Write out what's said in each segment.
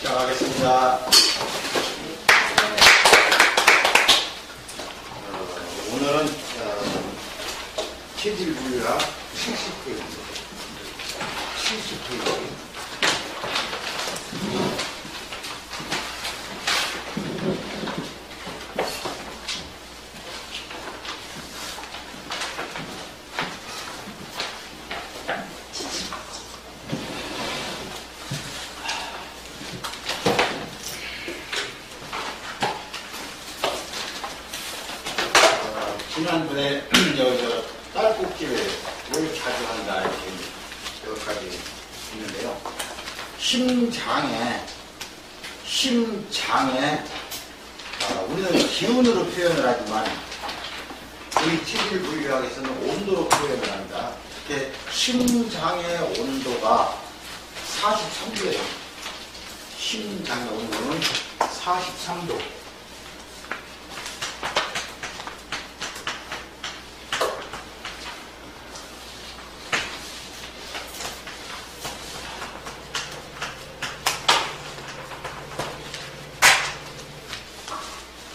시작하겠습니다. 오늘은 체질분류학 70페이지. 지난번에 여기서 딸꾹질을 왜 자주 한다 이렇게 여기까지 있는데요. 심장에 우리는 기운으로 표현을 하지만 우리 체질 분류학에서는 온도로 표현을 한다. 이렇게 심장의 온도가 43도예요. 심장의 온도는 43도.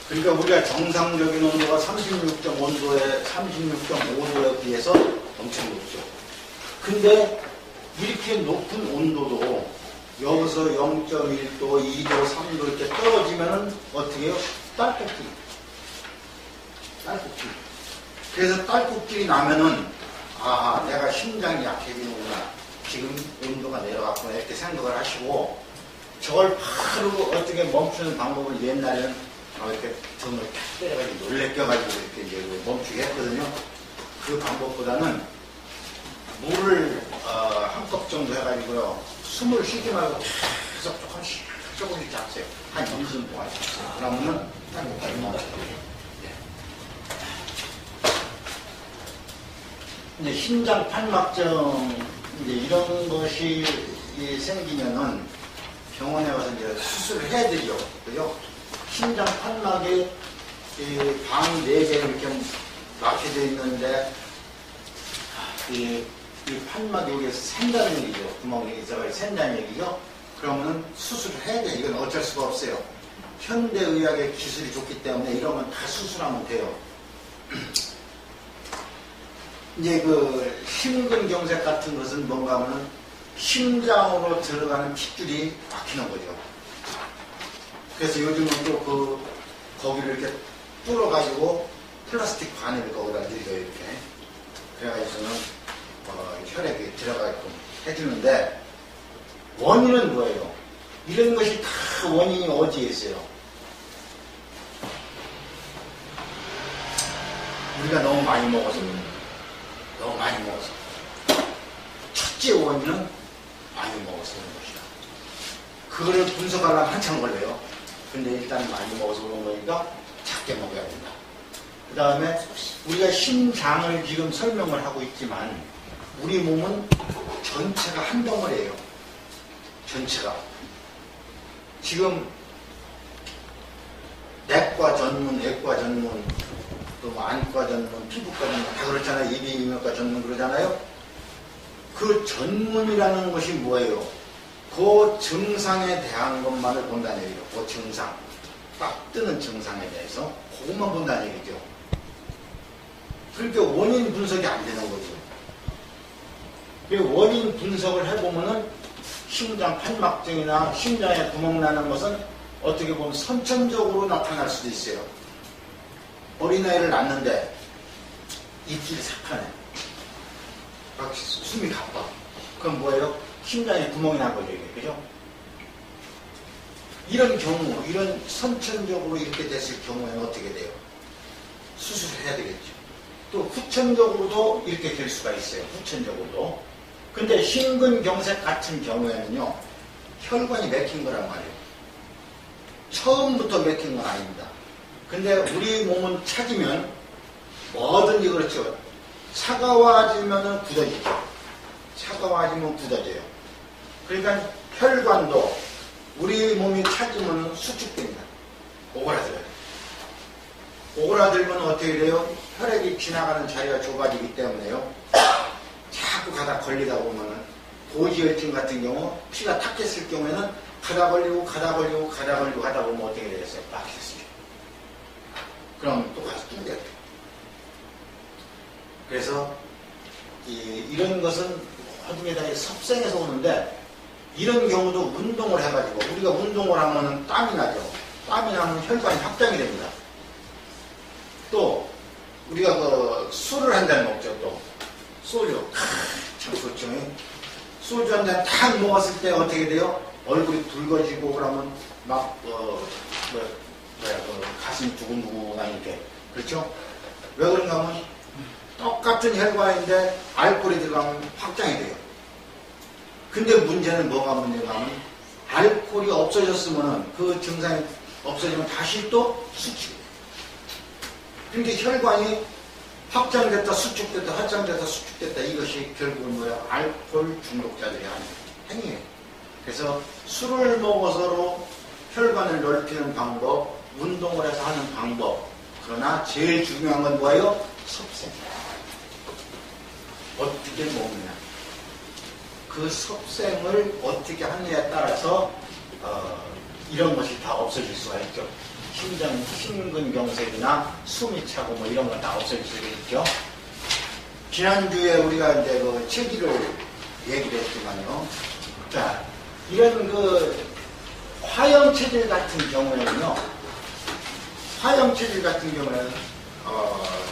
그러니까 우리가 정상적인 온도가 36.5도에 비해서 엄청 높죠. 근데 이렇게 높은 온도도 여기서 0.1도, 2도, 3도 이렇게 떨어지면은 어떻게 해요? 딸꾹질. 그래서 딸꾹질이 나면은 내가 심장이 약해지는구나. 지금 온도가 내려갔구나. 이렇게 생각을 하시고 저걸 바로 어떻게 멈추는 방법을 옛날에는 이렇게 등을 탁 때려가지고 놀래켜가지고 이렇게 이제 멈추게 했거든요. 그 방법보다는 물을 한 컵 정도 해가지고요. 숨을 쉬지 말고 계속 조금씩 잡세요. 한 2분 동안 잡세요. 그러면은 딱 여기까지 멈춰요. 이제 심장 판막증 이제 이런 것이 생기면은 병원에 와서 이제 수술을 해야 되죠. 그죠? 심장 판막에 방이 4개 이렇게 막혀져 있는데 이 판막이 여기에서 샌다는 얘기죠. 구멍이 있어가지고 샌다는 얘기죠. 그러면은 수술을 해야 돼. 이건 어쩔 수가 없어요. 현대의학의 기술이 좋기 때문에 이런 건 다 수술하면 돼요. 이제 그 심근경색 같은 것은 뭔가 하면은 심장으로 들어가는 핏줄이 막히는 거죠. 그래서 요즘은 또 거기를 이렇게 뚫어가지고 플라스틱 바늘을 거기다 넣어요, 이렇게. 그래가지고는 혈액이 들어가게끔 해주는데, 원인은 뭐예요? 이런 것이 다 원인이 어디에 있어요? 우리가 너무 많이 먹어서. 첫째 원인은 많이 먹어서 그런 것이다. 그거를 분석하려면 한참 걸려요. 근데 일단 많이 먹어서 그런 거니까 작게 먹어야 된다. 그 다음에 우리가 심장을 지금 설명을 하고 있지만 우리 몸은 전체가 한 덩어리예요. 전체가. 지금 내과 전문, 외과 전문, 또 안과 전문, 피부과 전문 다 그렇잖아요. 이비인후과 전문 그러잖아요. 그 전문이라는 것이 뭐예요? 그 증상에 대한 것만을 본다는 얘기죠. 그 증상. 딱 뜨는 증상에 대해서 그것만 본다는 얘기죠. 그러니까 원인 분석이 안 되는 거죠. 원인 분석을 해보면은 심장 판막증이나 심장에 구멍 나는 것은 어떻게 보면 선천적으로 나타날 수도 있어요. 어린아이를 낳는데 입술이 삭하네. 숨이 가빠. 그럼 뭐예요? 심장에 구멍이 난 거죠, 이게. 그죠? 이런 경우, 이런 선천적으로 이렇게 됐을 경우에는 어떻게 돼요? 수술을 해야 되겠죠. 또 후천적으로도 이렇게 될 수가 있어요. 후천적으로도. 근데 심근경색 같은 경우에는요, 혈관이 막힌 거란 말이에요. 처음부터 막힌 건 아닙니다. 근데 우리 몸은 차지면 뭐든지 그렇죠. 차가워지면 굳어지죠. 차가워지면 굳어져요. 그러니까 혈관도 우리 몸이 차지면 수축됩니다. 오그라들어요. 오그라들면 어떻게 돼요? 혈액이 지나가는 자리가 좁아지기 때문에요. 자꾸 가다 걸리다 보면은 고지혈증 같은 경우 피가 탁 깼을 경우에는 가다 걸리고 하다 보면 어떻게 되겠어요? 막혔어요. 그럼 또 가서 뚫려야 돼요. 그래서 이런 것은 어떻게 다 섭생에서 오는데, 이런 경우도 운동을 해가지고, 우리가 운동을 하면 땀이 나죠. 땀이 나면 혈관이 확장이 됩니다. 또 우리가 그 술을 한 잔 먹죠. 또 소주 참 좋죠. 소주 한 잔 딱 먹었을 때 어떻게 돼요? 얼굴이 붉어지고 그러면 막 가슴이 두근두근 이렇게. 그렇죠? 왜 그런가 하면 똑같은 혈관인데 알코올이 들어가면 확장이 돼요. 근데 문제는 뭐가 문제가 하면, 알코올이 없어졌으면 그 증상이 없어지면 다시 또 수축. 그러니까 혈관이 확장됐다 수축됐다 확장됐다 수축됐다, 이것이 결국은 뭐예요? 알코올 중독자들이 하는 행위예요. 그래서 술을 먹어서로 혈관을 넓히는 방법, 운동을 해서 하는 방법, 그러나 제일 중요한 건 뭐예요? 섭생. 어떻게 먹느냐. 그 섭생을 어떻게 하느냐에 따라서 이런 것이 다 없어질 수가 있죠. 심근경색이나 숨이 차고 뭐 이런 건 다 없어질 수가 있죠. 지난주에 우리가 이제 그 체질을 얘기를 했지만요. 자, 이런 그 화형 체질 같은 경우에는요,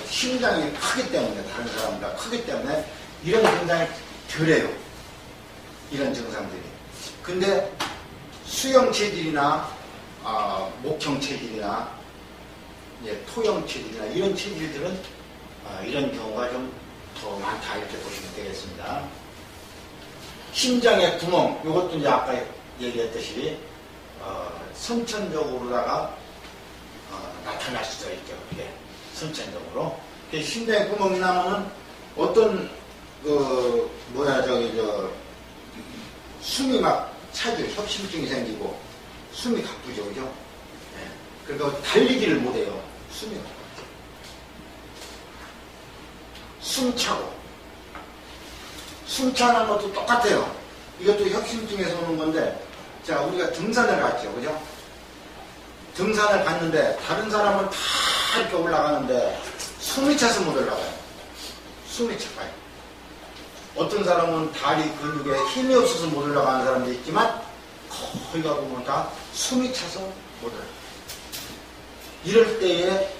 심장이 크기 때문에, 다른 사람보다 크기 때문에 이런 증상이 덜해요. 이런 증상들이. 근데 수형 체질이나 목형 체질이나 토형 체질이나 이런 체질들은 이런 경우가 좀 더 많다, 이렇게 보시면 되겠습니다. 심장의 구멍, 이것도 이제 아까 얘기했듯이 선천적으로다가 나타날 수가 있죠. 이게 선천적으로. 심장의 구멍이 나면은 어떤 숨이 막 차죠. 협심증이 생기고 숨이 가쁘죠, 그죠? 네. 그러니까 달리기를 못해요. 숨이 가쁘죠. 숨차고, 숨차는 것도 똑같아요. 이것도 협심증에서 오는 건데, 자, 우리가 등산을 갔죠, 그죠? 등산을 갔는데 다른 사람은 다 이렇게 올라가는데 숨이 차서 못 올라가요. 숨이 차가요. 어떤 사람은 다리 근육에 힘이 없어서 못 올라가는 사람도 있지만, 거기 가보면 다 숨이 차서 못 올라가요. 이럴 때에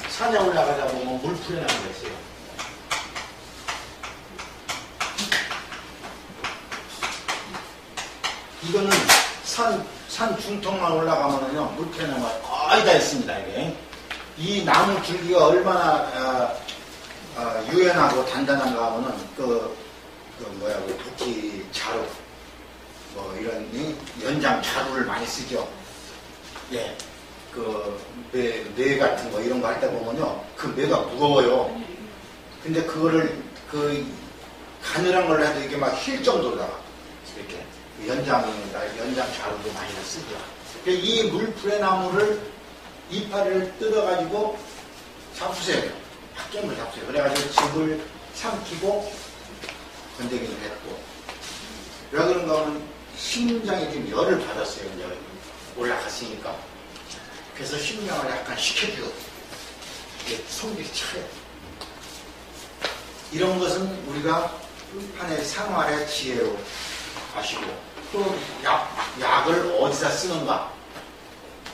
산에 올라가다 보면 물풀에 나는 게 있어요. 이거는 산 중턱만 올라가면은요, 물풀에 나면 거의 다 있습니다, 이게. 이 나무 줄기가 얼마나 유연하고 단단한가 하면은 도끼 자루, 이런 연장 자루를 많이 쓰죠. 예, 매 같은 거 이런 거 할 때 보면요, 그 매가 무거워요. 근데 그거를 가늘한 걸로 해도 이게 막 힐 정도로다가 이렇게 연장 자루도 많이 쓰죠. 이 물풀의 나무를 이파리를 뜯어가지고 잡수세요. 학점을 잡수세요. 그래가지고 즙을 삼키고 건더기를 했고. 왜 그런가 하면 심장이 좀 열을 받았어요. 이제 올라갔으니까. 그래서 심장을 약간 식혀주고 성질이 차요. 이런 것은 우리가 하나의 생활의 지혜로 아시고, 또 약을 어디다 쓰는가.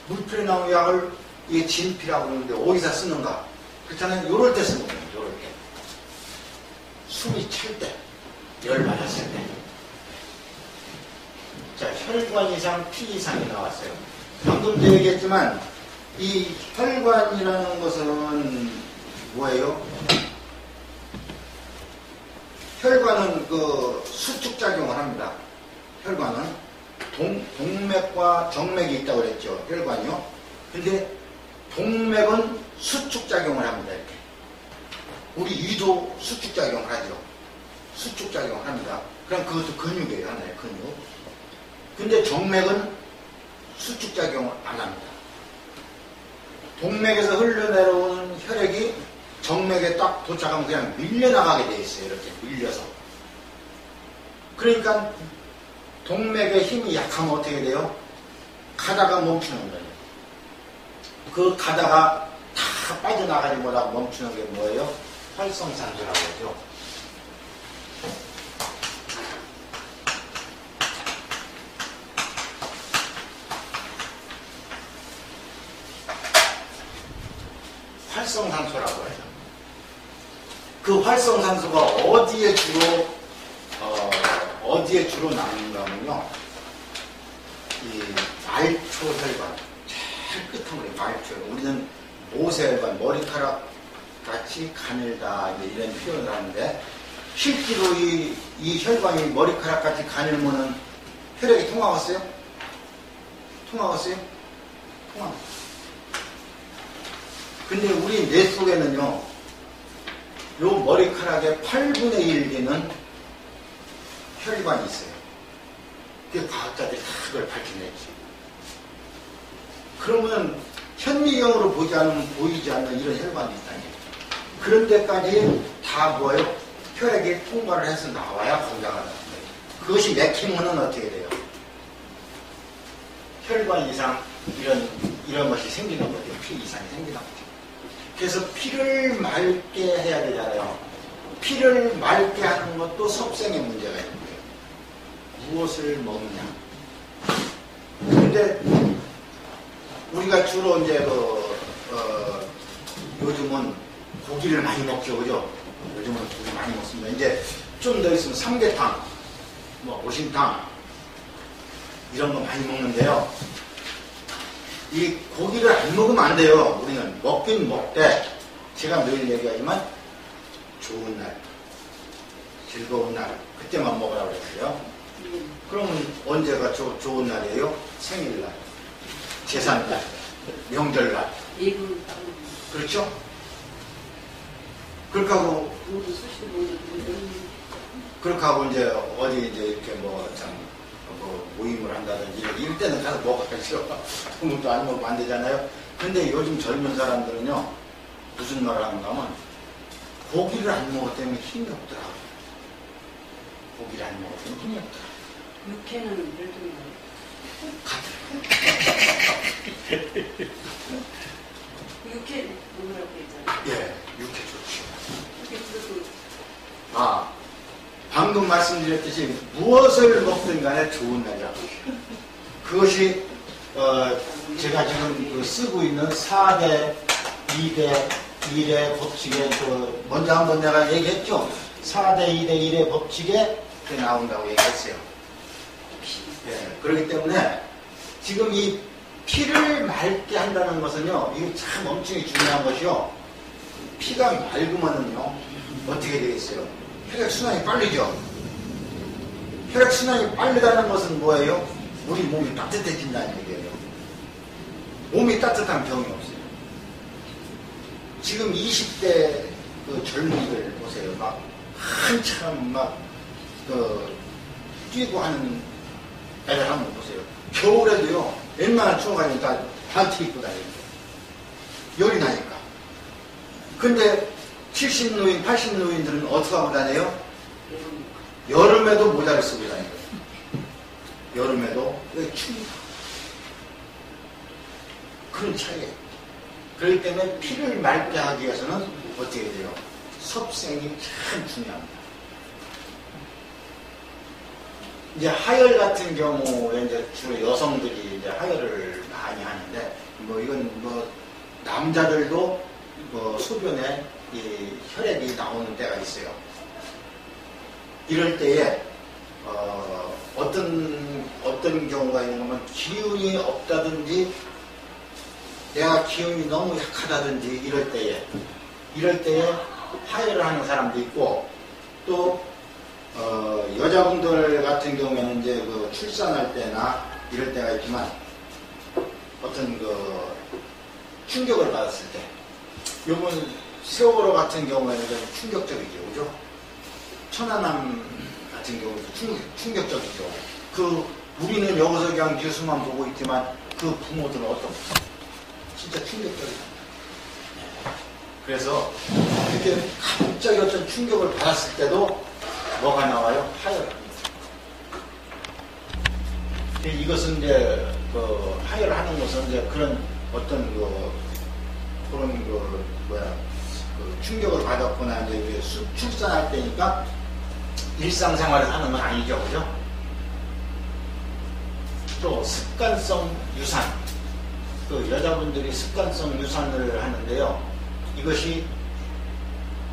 물풀에 나온 약을 이게 진피라고 그러는데 어디다 쓰는가. 그렇잖아요. 요럴 때 쓰는 거예요. 요럴 때. 숨이 찰 때, 열 받았을 때. 자, 혈관 이상, 피 이상이 나왔어요. 방금도 얘기했지만 이 혈관이라는 것은 뭐예요? 혈관은 수축작용을 합니다. 혈관은 동맥과 정맥이 있다고 그랬죠. 혈관이요. 근데 동맥은 수축작용을 합니다. 이렇게. 우리 위도 수축작용을 하죠. 수축작용을 합니다. 그럼 그것도 근육이에요. 하나의 근육. 근데 정맥은 수축작용을 안 합니다. 동맥에서 흘러내려오는 혈액이 정맥에 딱 도착하면 그냥 밀려나가게 돼 있어요. 이렇게 밀려서. 그러니까 동맥의 힘이 약하면 어떻게 돼요? 가다가 멈추는 거예요. 그 가다가 다 빠져나가지 못하고 멈추는 게 뭐예요? 활성산소라고 하죠. 활성산소라고 해요. 그 활성산소가 어디에 주로 나오는가 하면요. 이 말초혈관, 제일 끝머리 말초혈관. 우리는 모세혈관, 머리카락 같이 가늘다 이런 표현을 하는데 실제로 이 혈관이 머리카락 같이 가늘면은 혈액이 통하겠어요? 통하겠어요? 통합니다. 근데 우리 뇌 속에는요, 요 머리카락의 8분의 1개는 혈관이 있어요. 그 과학자들이 다 그걸 밝혀냈지. 그러면 현미경으로 보지 않으면 보이지 않는 이런 혈관이 있다니. 그런 데까지 다 뭐예요? 혈액이 통과를 해서 나와야 건강하다는 거예요. 그것이 맥히면은 어떻게 돼요? 혈관 이상 이런 것이 생기는 거죠. 피 이상이 생기는 거죠. 그래서 피를 맑게 해야 되잖아요. 피를 맑게 하는 것도 섭생의 문제가 있는 거예요. 무엇을 먹느냐. 근데 우리가 주로 이제 요즘은 고기를 많이 먹죠, 그죠? 요즘은 고기 많이 먹습니다. 이제 좀 더 있으면 삼계탕, 오신탕 이런 거 많이 먹는데요. 이 고기를 안 먹으면 안 돼요. 우리는 먹긴 먹되 제가 늘 얘기하지만 좋은 날, 즐거운 날 그때만 먹으라고 그랬어요. 그러면 언제가 좋은 날이에요? 생일날, 제삿날, 명절날. 그렇죠? 그렇게 하고 이제 어디 이제 이렇게 모임을 한다든지 이럴 때는 가서 먹어야죠. 그것도 안 먹으면 안 되잖아요. 근데 요즘 젊은 사람들은요, 무슨 말을 하는가 하면 고기를 안 먹었기 때문에 힘이 없더라고요. 고기를 안 먹었기 때문에 힘이 없더라고요. 육회는 별도인가요? 육회 먹으라고 했잖아요. 예, 육회 좋죠. 육회 방금 말씀드렸듯이 무엇을 먹든 간에 좋은 날이라고. 그것이 제가 지금 쓰고 있는 4대 2대 1의 법칙에 먼저 한번 내가 얘기했죠. 4대 2대 1의 법칙에 나온다고 얘기했어요. 예, 그렇기 때문에 지금 이 피를 맑게 한다는 것은요, 이거 참 엄청 중요한 것이요. 피가 맑으면은요, 어떻게 되겠어요? 혈액순환이 빠르죠? 혈액순환이 빠르다는 것은 뭐예요? 우리 몸이 따뜻해진다는 얘기예요. 몸이 따뜻한 병이 없어요. 지금 20대 그 젊은이들 보세요. 한참 뛰고 하는 애들 한번 보세요. 겨울에도요, 웬만한 추워가지고 다 반티 입고 다니는 거예요. 열이 나니까. 근데 70노인, 80노인들은 어떻게 하고 다녀요? 여름에도 모자를 쓰고 다니는 거예요. 여름에도 춥니다. 그런 차이예요. 그렇기 때문에 피를 맑게 하기 위해서는 어떻게 돼요? 섭생이 참 중요합니다. 이제 하열 같은 경우에 이제 주로 여성들이 이제 하열을 많이 하는데, 이건 남자들도 소변에 이 혈액이 나오는 때가 있어요. 이럴 때에 어떤 경우가 있는 거면 기운이 없다든지 내가 기운이 너무 약하다든지 이럴 때에 하혈을 하는 사람도 있고, 또 여자분들 같은 경우에는 이제 출산할 때나 이럴 때가 있지만 어떤 충격을 받았을 때, 요번 세월호 같은 경우에는 좀 충격적이죠, 그죠? 천안함 같은 경우도 충격적이죠. 우리는 여기서 그냥 뉴스만 보고 있지만 그 부모들은 진짜 충격적이다. 그래서 이렇게 갑자기 어떤 충격을 받았을 때도 뭐가 나와요? 하혈합니다. 이것은 이제 하혈을 하는 것은 이제 그런 어떤 그런 충격을 받았거나 이제 출산할 때니까 일상생활을 하는 건 아니죠, 그죠? 또 습관성 유산, 또 여자분들이 습관성 유산을 하는데요. 이것이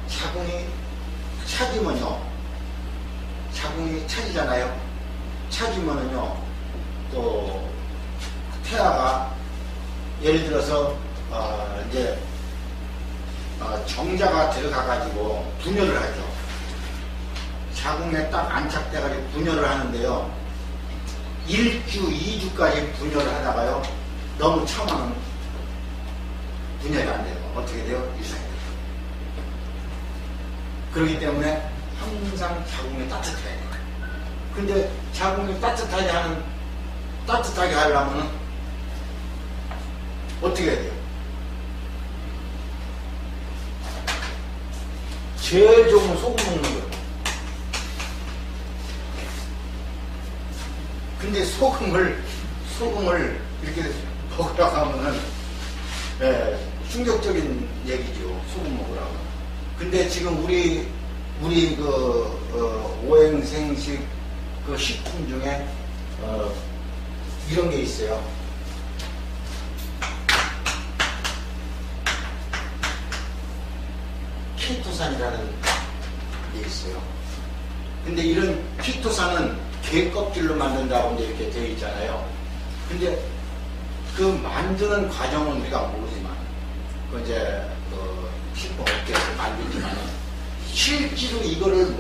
자궁이 차지면요, 자궁이 차지잖아요. 차지면은요, 또 태아가 예를 들어서 이제 정자가 들어가가지고 분열을 하죠. 자궁에 딱 안착돼가지고 분열을 하는데요. 1주, 2주까지 분열을 하다가요. 너무 참하면 분열이 안 돼요. 어떻게 돼요? 유산이 돼요. 그렇기 때문에 항상 자궁이 따뜻해야 돼요. 근데 자궁이 따뜻하게 하려면 어떻게 해야 돼요? 제일 좋은 건 소금 먹는 거예요. 근데 소금을 이렇게 먹으라고 하면은, 충격적인 얘기죠. 소금 먹으라고. 근데 지금 우리 오행생식 식품 중에, 이런 게 있어요. 키토산이라는 게 있어요. 근데 이런 키토산은 게 껍질로 만든다고 이제 이렇게 되어 있잖아요. 근데 그 만드는 과정은 우리가 모르지만, 식품업계에서 만들지만, 실제로 이것을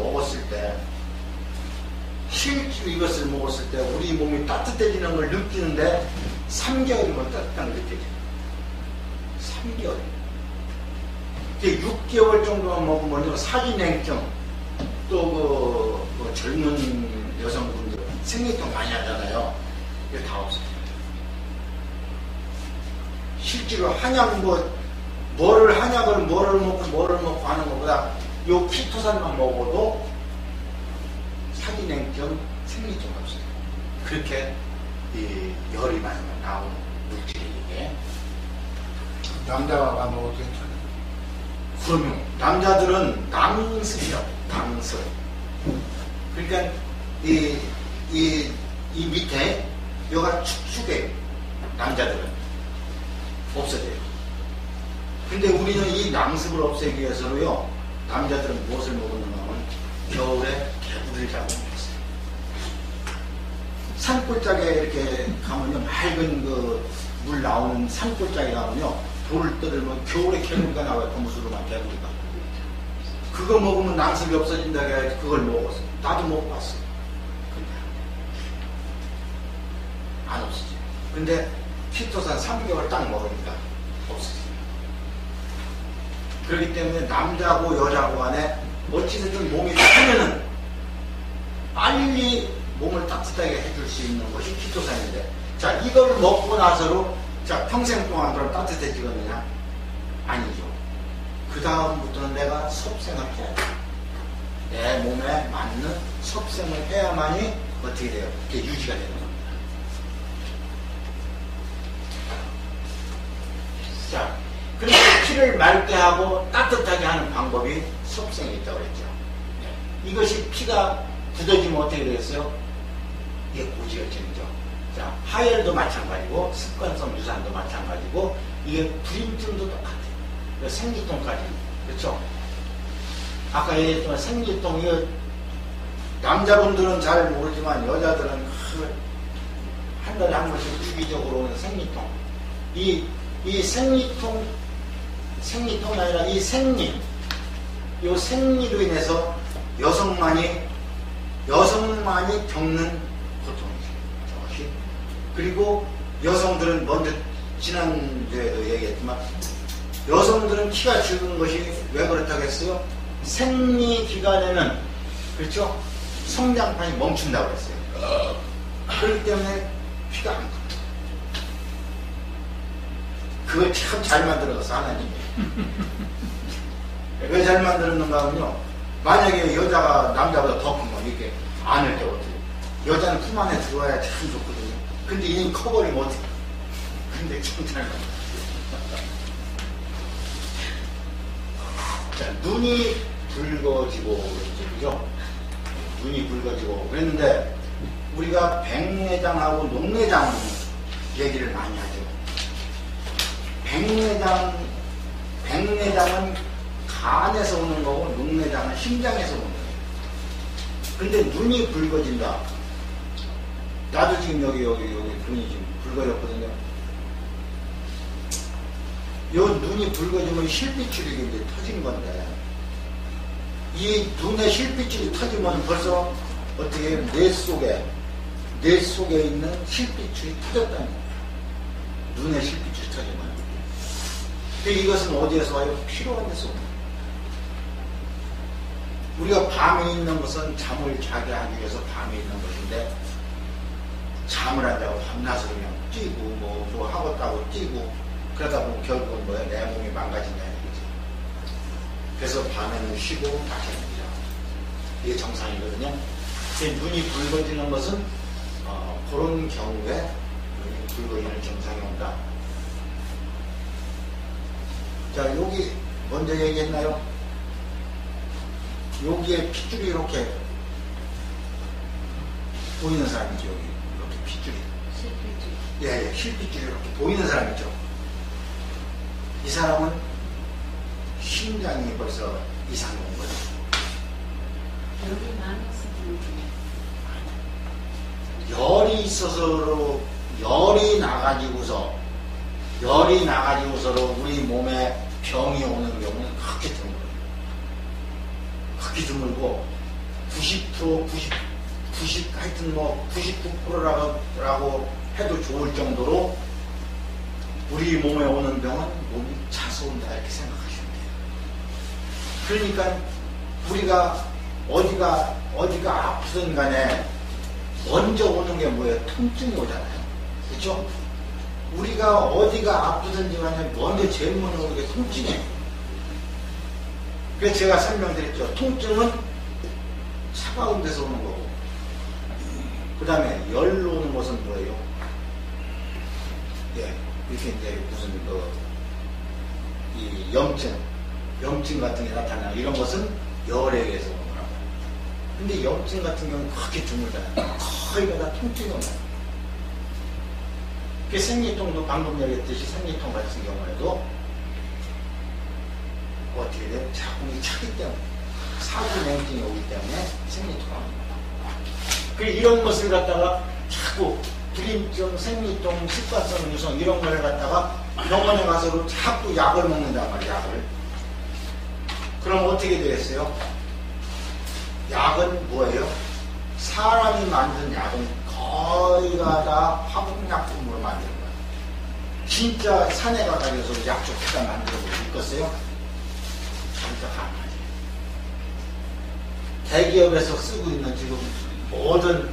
먹었을 때, 우리 몸이 따뜻해지는 걸 느끼는데, 3개월이면 따뜻한 걸 느껴져요. 3개월. 6개월 정도만 먹으면요, 사진행증, 또 젊은 여성분들 생리통 많이 하잖아요. 이게 다 없어요. 실제로 한약을 뭐를 먹고 하는 것보다 요 키토산만 먹어도 사기냉증, 생리통 없어요. 그렇게 열이 많이 나오는 물질이 이게. 남자가 먹어도 괜찮아요. 그러면 남자들은 낭습이라고. 낭습. 그러니까 이 밑에 여가 축축해요. 남자들은 없어져요. 근데 우리는 이 낭습을 없애기 위해서로요, 남자들은 무엇을 먹었는가 하면 겨울에 개구리를 잡아먹었어요. 산골짜기에 이렇게 가면요, 맑은 물 나오는 산골짜기에 가면요, 돌을 떠들면 겨울에 개구리가 나와요. 거무스름한 개구리가. 그거 먹으면 낭습이 없어진다고 해서 그걸 먹었어요. 나도 먹어봤어요. 근데 안 없어져요. 근데 키토산 3개월 딱 먹으니까 없어져요. 그렇기 때문에 남자고 여자고 간에 어찌됐든 몸이 타면은 빨리 몸을 따뜻하게 해줄 수 있는 것이 키토산인데, 자, 이걸 먹고 나서로 자, 평생 동안 그럼 따뜻해지겠느냐? 아니죠. 그 다음부터는 내가 섭생을 해야 돼. 내 몸에 맞는 섭생을 해야만이 어떻게 돼요? 이게 유지가 되는 겁니다. 자, 그렇게 피를 맑게 하고 따뜻하게 하는 방법이 섭생이 있다고 그랬죠. 이것이 피가 굳어지면 어떻게 되겠어요? 이게 고지혈증이죠. 자, 하혈도 마찬가지고 습관성 유산도 마찬가지고 이게 불임증도 똑같아요. 생리통까지. 그렇죠? 아까 얘기했지만 생리통, 이거 남자분들은 잘 모르지만 여자들은 한 달에 한 번씩 주기적으로 오는 생리통. 이 생리통이 아니라 이 생리, 이 생리로 인해서 여성만이 겪는 고통이죠. 저것이. 그리고 여성들은 먼저 지난주에도 얘기했지만 여성들은 키가 적은 것이 왜 그렇다고 했어요? 생리 기간에는, 그렇죠? 성장판이 멈춘다고 했어요. 그렇기 때문에 피가 안 가. 그거 참 잘 만들어서 하나님이. 왜 잘 만들었는가 하면요, 만약에 여자가 남자보다 더 크면 이렇게 안을 때 어떻게, 여자는 품 안에 들어와야 참 좋거든요. 근데 이는 커버리면 어떡해. 근데 정말. 자, 눈이 붉어지고, 그죠? 눈이 붉어지고. 그랬는데, 우리가 백내장하고 녹내장 얘기를 많이 하죠. 백내장은 간에서 오는 거고, 녹내장은 심장에서 오는 거예요. 근데 눈이 붉어진다. 나도 지금 여기 눈이 지금 붉어졌거든요. 요 눈이 붉어지면 실핏줄이 이제 터진 건데, 이 눈에 실핏줄이 터지면 벌써 어떻게 뇌 속에 있는 실핏줄이 터졌다는 거예요. 눈에 실핏줄이 터지면. 근데 이것은 어디에서 와요? 피로한 데서 오는 거예요. 우리가 밤에 있는 것은 잠을 자게 하기 위해서 밤에 있는 것인데, 잠을 안 자고 밤낮으로 그냥 뛰고, 뭐 하겠다고 뛰고, 그러다 보면 결국은 뭐야? 내 몸이 망가진다는 얘기지. 그래서 밤에는 쉬고, 낮에는 일하고. 이게 정상이거든요. 눈이 붉어지는 것은, 그런 경우에 눈이 붉어지는 증상이 온다. 자, 여기 먼저 얘기했나요? 여기에 핏줄이 이렇게 보이는 사람이죠. 여기 이렇게 핏줄이. 실핏줄. 예, 실핏줄이 이렇게 보이는 사람이죠. 이 사람은 심장이 벌써 이상이 온 거죠. 열이 많아서 열이 있어서 열이 나가지고서로 우리 몸에 병이 오는 경우는 그렇게 드물어요. 그렇게 드물고 99%라고 해도 좋을 정도로 우리 몸에 오는 병은 몸이 차서 온다 이렇게 생각하시면 돼요. 그러니까 우리가 어디가 아프든 간에 먼저 오는 게 뭐예요? 통증이 오잖아요. 그렇죠? 우리가 어디가 아프든지 간에 먼저 제일 먼저 오는 게 통증이에요. 그래서 제가 설명드렸죠. 통증은 차가운 데서 오는 거고, 그 다음에 열로 오는 것은 뭐예요? 예, 이렇게 이제 무슨 이 염증 같은 게 나타나고 이런 것은 열에 의해서 오는 거라고. 근데 염증 같은 경우는 그렇게 드물잖아요. 거의 다 통증이 온다. 그 생리통도 방금 얘기했듯이 생리통 같은 경우에도 어떻게 돼요? 자궁이 차기 때문에 사구냉증이 오기 때문에 생리통이 옵니다. 이런 것을 갖다가 자꾸 불임증, 생리통, 식과성 유성 이런 걸 갖다가 병원에 가서 자꾸 약을 먹는단 말이에요. 약을. 그럼 어떻게 되겠어요? 약은 뭐예요? 사람이 만든 약은 거의가 다 화공약품으로 만든 거예요. 진짜 산에 가가지고 약 좋게다 만들어 보셨겠어요? 진짜 가능하지. 대기업에서 쓰고 있는 지금 모든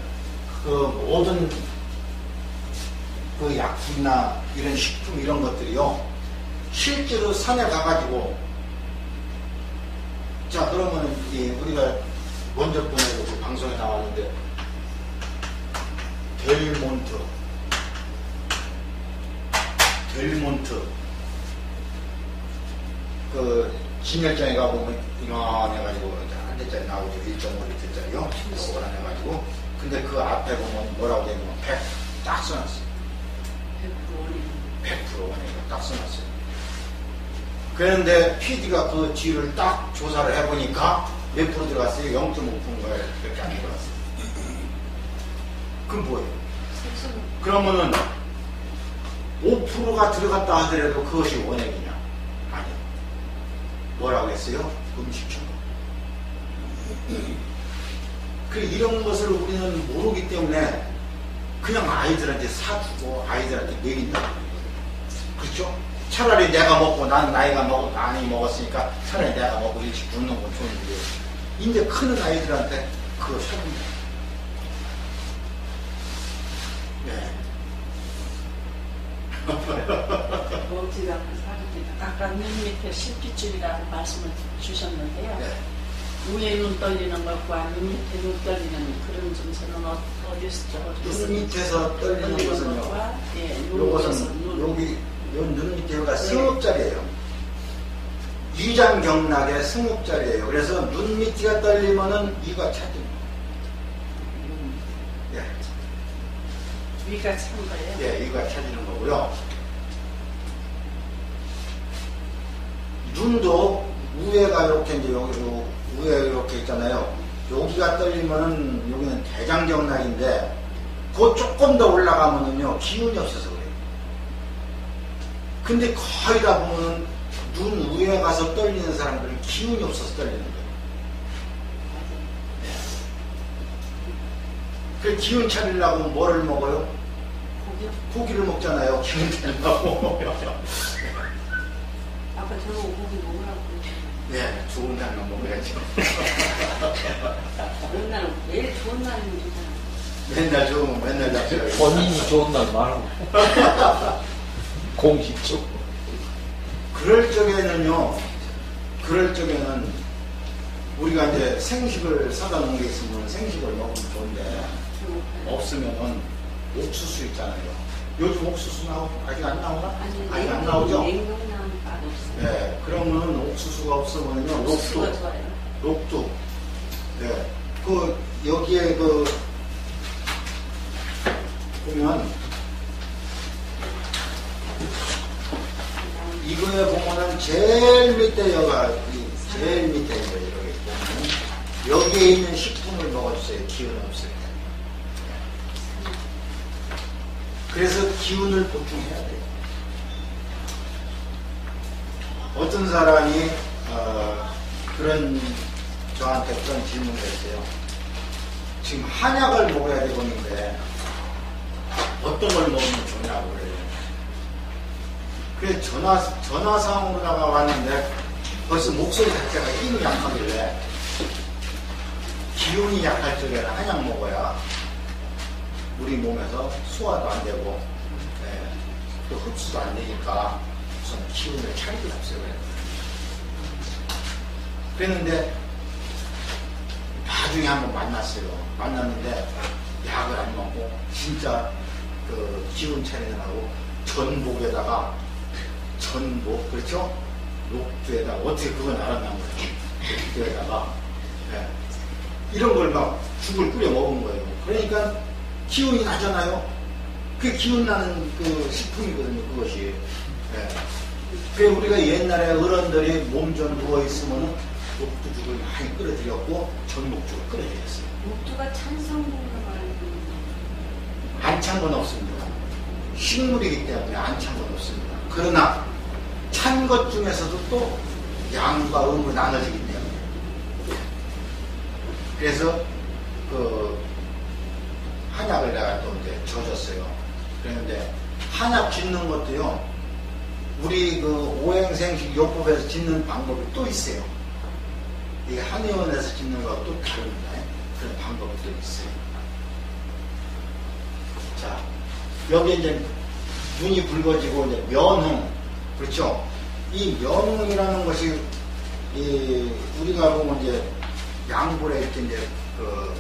그 약품이나 이런 식품 이런 것들이요. 실제로 산에 가가지고 자 그러면은 우리가 먼저 보내고 그 방송에 나왔는데 델몬트 그 진열장에 가보면 이만해가지고 한 대짜리 나오죠. 1.5리터짜리요. 요걸 안 해가지고 근데 그 앞에 보면 뭐라고 되냐면 100 딱 써놨어요. 100% 원액을 딱 써놨어요. 그런데 PD가 그 뒤를 딱 조사를 해보니까 몇 프로 들어갔어요? 0.5%인가요? 그렇게 안 들어갔어요. 그럼 뭐예요? 그러면은 5%가 들어갔다 하더라도 그것이 원액이냐? 아니요. 뭐라고 했어요? 음식처럼. 이런 것을 우리는 모르기 때문에 그냥 아이들한테 사주고 아이들한테 먹인다. 그렇죠? 차라리 내가 먹고 난 나이가 먹고 많이 먹었으니까 차라리 내가 먹고 일찍 죽는 건 좋은데 이제 크는 아이들한테 그거 사줍니다. 네. 제가 아까 눈 밑에 실핏줄이라고 말씀을 주셨는데요. 네. 위에 눈 떨리는 것과 눈 밑에 눈 떨리는 그런 증세는 어디서 눈 밑에서 떨리는 것은요. 예, 요것은 여기 요 눈 밑에 여기가 승읍자리예요. 위장경락의 승읍자리예요. 그래서 눈 밑이가 떨리면은 이가 차집니다. 예. 위가 찬 거예요? 예, 이가 차지는 거고요. 눈도 위에가 이렇게 이제 여기 위에 이렇게 있잖아요. 여기가 떨리면은 여기는 대장경락인데 그 조금 더 올라가면은요 기운이 없어서 그래요. 근데 거의 다 보면은 눈 위에 가서 떨리는 사람들은 기운이 없어서 떨리는 거예요. 그 기운 차리려고 뭐를 먹어요? 고기를 먹잖아요. 기운 차리려고. 아까 저는 고기 먹으라고 그랬잖아요. 네, 좋은 날만 먹어야죠. 맨날 매일 좋은 날이면 되잖아요. 맨날 좋으면 맨날 잡혀요. 본인이 좋은 날 말하고 공식적으로 그럴 적에는 우리가 이제 생식을 사다 놓은 게 있으면 생식을 먹으면 좋은데 없으면은 옥수수 있잖아요. 요즘 옥수수 아직 안 나오나? 아직 안 나오죠? 냉동 나오는 맛없어요. 네, 그러면은 옥수수가 없으면요 옥수수가 좋아요. 녹두. 네, 그 여기에 그 보면 이거에 보면은 제일 밑에 여가 제일 밑에 이거 이렇게 보면 여기에 있는 식품을 먹어주세요. 기운 없을 때. 그래서 기운을 보충해야 돼요. 어떤 사람이 그런 저한테 그런 질문을 했어요. 지금 한약을 먹어야 되겠는데 어떤 걸 먹으면 좋냐고 그래요. 그래서 전화상으로다가 왔는데 벌써 목소리 자체가 힘이 약하길래 기운이 약할 적에는 한약 먹어야 우리 몸에서 소화도 안 되고 또 흡수도 안 되니까 우선 기운을 차리고 잡숴야 돼요. 그랬는데 나중에 한번 만났어요. 만났는데 약을 안 먹고 진짜 그 기운 차리느라고 전복에다가 전복 그렇죠? 녹두에다가 어떻게 그건 알았나 거예요. 녹두에다가 이런 걸 막 죽을 끓여 먹은 거예요. 그러니까 기운이 나잖아요. 그 기운 나는 그 식품이거든요. 그것이. 그 우리가 옛날에 어른들이 몸 좀 누워 있으면은 녹두죽을 많이 끓여드렸고 전복죽을 끓여드렸어요. 녹두가 찬성분으로 알고 안 찬 건 없습니다. 식물이기 때문에 안 찬 건 없습니다. 그러나 찬 것 중에서도 또 양과 음으로 나눠지기 때문에 그래서 그 한약을 내가 또 이제 져줬어요. 그런데 한약 짓는 것도요 우리 그 오행생식 요법에서 짓는 방법이 또 있어요. 이게 한의원에서 짓는 거하고 또 다릅니다. 그런 방법이 또 있어요. 자, 여기 이제 눈이 붉어지고 이제 면흥, 그렇죠? 이 면흥이라는 것이 우리가 보면 이제 양볼에 이렇게 이제 그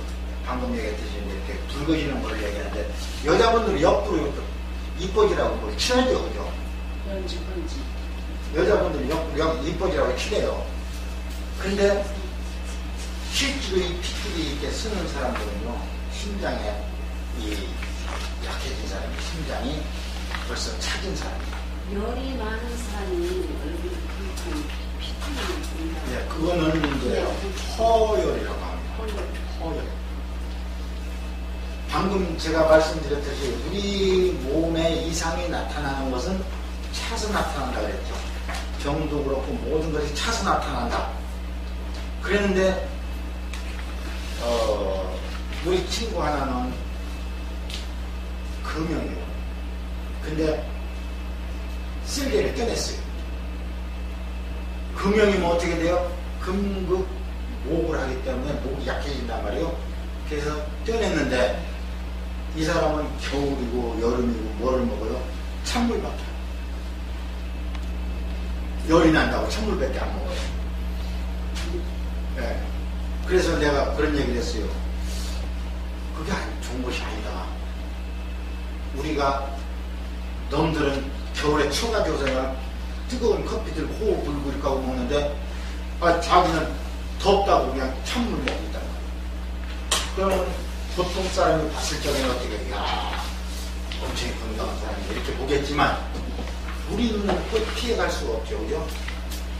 방금 얘기했듯이 이렇게 붉어지는 걸 얘기하는데 여자분들은 옆으로 이렇게 이뻐지라고 뭘 칠하죠, 그죠? 번지. 여자분들은 옆으로 이뻐지라고 칠해요. 근데 실제로 이 핏줄이 이렇게 쓰는 사람들은요, 심장에 이 약해진 사람이 심장이 벌써 차진 사람이에요. 열이 많은 사람이 얼굴이 붉고 피통이 든다. 네, 그거는 이제 허열이라고 합니다. 허열. 방금 제가 말씀드렸듯이 우리 몸에 이상이 나타나는 것은 차서 나타난다 그랬죠. 병도 그렇고 모든 것이 차서 나타난다. 그랬는데 우리 친구 하나는 금형이에요. 근데 쓸개를 떼냈어요. 금형이면 어떻게 돼요? 금극 목을 하기 때문에 목이 약해진단 말이에요. 그래서 떼냈는데 이 사람은 겨울이고 여름이고 뭐를 먹어요? 찬물밖에. 열이 난다고 찬물밖에 안 먹어요. 네. 그래서 내가 그런 얘기를 했어요. 그게 좋은 것이 아니다. 우리가 놈들은 겨울에 쳐가지고서 그냥 뜨거운 커피들 호흡 불고 이렇게 하고 먹는데 자기는 덥다고 그냥 찬물 먹고 있단 말이야. 그러면 보통 사람이 봤을 적에는 어떻게 야 엄청 건강한 사람이 이렇게 보겠지만 우리 눈은 피해갈 수가 없죠. 그죠?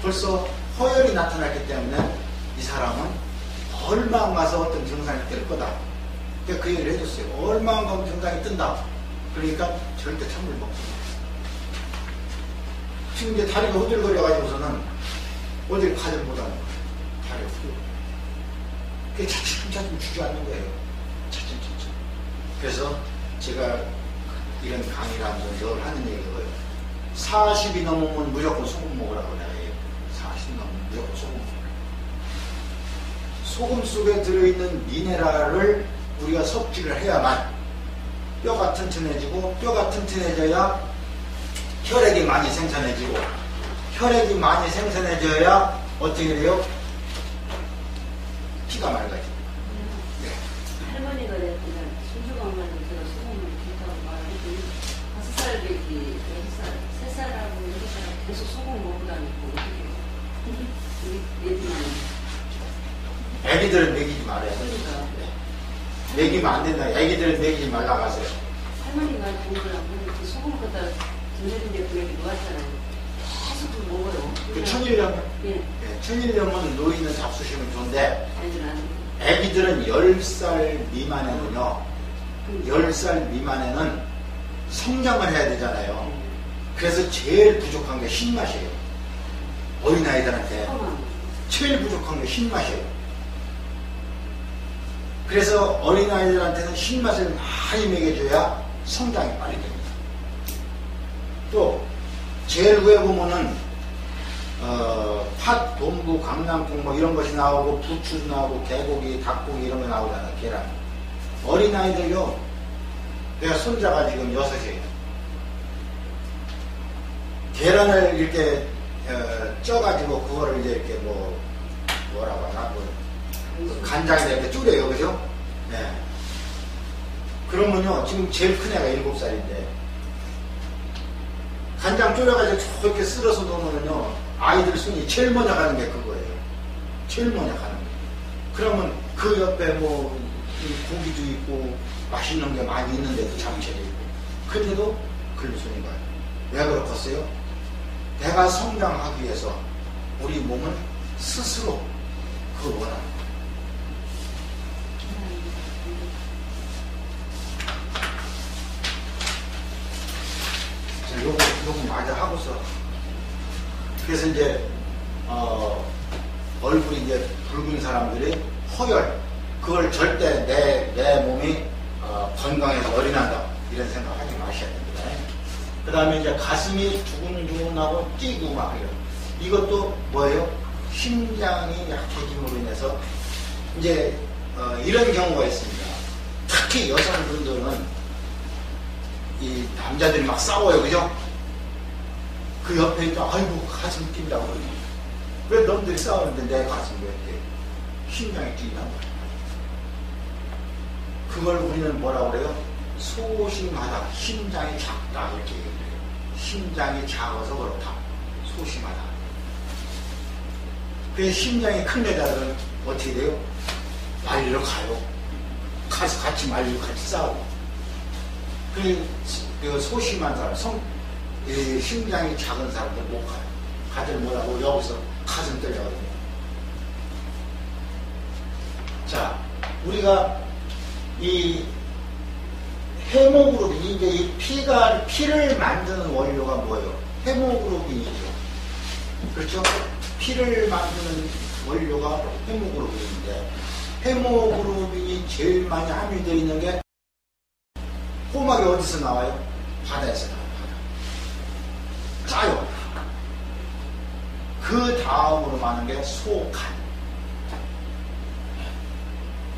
벌써 허혈이 나타났기 때문에 이 사람은 얼마만 가서 어떤 증상이 뜰 거다. 그러니까 그 얘기를 해줬어요. 얼마만 가면 증상이 뜬다. 그러니까 절대 찬물 먹지 마. 지금 이제 다리가 후들거려가지고서는 어딜 가지 못하는 거예요. 다리가 후들거려. 그게 차츰차츰 주저앉는 거예요. 차츰차츰. 그래서 제가 이런 강의를 하면서 늘 하는 얘기가 뭐예요. 40이 넘으면 무조건 소금 먹으라고 내가 해요. 40이 넘으면 무조건 소금 먹으라고. 소금 속에 들어있는 미네랄을 우리가 섭취를 해야만 뼈가 튼튼해지고, 뼈가 튼튼해져야 혈액이 많이 생산해지고, 혈액이 많이 생산해져야 어떻게 돼요? 피가 맑아지고. 네. 할머니가 그냥 손주강만은 제가 소금을 좋다고 말했더니 5살 배기 6살, 3살하고 6살 계속 소금 먹고 다니고 우리 애들은 애기들은 먹이지 말아야 돼. 그러니까 먹이면 안 된다. 애기들은 먹이지 말라고 하세요. 할머니가 동그라고 그 소금 갖다 전해준데 그 얘기 놓았잖아요. 계속 그걸 먹어요. 그 천일염, 예. 천일염은 노인은 잡수시면 좋은데, 애들은 안 애기들은 10살 미만에는요, 10살 미만에는 성장을 해야 되잖아요. 그래서 제일 부족한 게 신맛이에요. 어린아이들한테 제일 부족한 게 신맛이에요. 그래서 어린아이들한테는 신맛을 많이 먹여줘야 성장이 빨리 됩니다. 또 제일 위에 보면은 팥, 돈부, 강낭콩 뭐 이런 것이 나오고 부추 나오고 개고기, 닭고기 이런 거 나오잖아요. 계란. 어린아이들요. 내가 손자가 지금 6이에요. 계란을 이렇게 쪄가지고 그거를 이제 이렇게 뭐라고 하나 간장에다 이렇게 줄여요. 그죠? 네. 그러면요, 지금 제일 큰 애가 7살인데, 간장 졸여가지고 저렇게 쓸어서 놓으면요, 아이들 손이 제일 먼저 가는 게 그거예요. 제일 먼저 가는 게. 그러면 그 옆에 고기도 있고, 맛있는 게 많이 있는데도 잡채도 있고, 근데도 글로 손이 가요. 왜 그렇겠어요? 내가 성장하기 위해서 우리 몸은 스스로 그걸 원하는 거예요. 요거 마저 하고서. 그래서 이제, 얼굴이 이제 붉은 사람들이 허혈, 그걸 절대 내 몸이 건강해서 어린한다. 이런 생각 하지 마셔야 됩니다. 그 다음에 이제 가슴이 두근두근하고 뛰고 막 이런. 이것도 뭐예요? 심장이 약해짐으로 인해서 이제, 이런 경우가 있습니다. 특히 여성분들은 이 남자들이 막 싸워요. 그죠? 그 옆에 있다, 아이고, 가슴 뛴다고 그러지. 왜 놈들이 싸우는데 내 가슴이 왜 이렇게 심장이 뛰냐고. 그걸 우리는 뭐라고 그래요? 소심하다. 심장이 작다. 이렇게 얘기해요. 심장이 작아서 그렇다. 소심하다. 그래서 심장이 큰 여자들은 어떻게 돼요? 말리러 가요. 가서 같이 말리고 같이 싸우고. 그 소심한 사람, 심장이 작은 사람들 못 가요. 가들 못하고 여기서 가슴 떨려거든요. 자, 우리가 이 헤모글로빈, 이제 이 피를 만드는 원료가 뭐예요? 헤모글로빈이죠. 그렇죠? 피를 만드는 원료가 헤모글로빈인데, 헤모글로빈이 제일 많이 함유되어 있는 게 호막이 어디서 나와요? 바다에서 나와요. 바다. 짜요. 그 다음으로 많은 게 소간,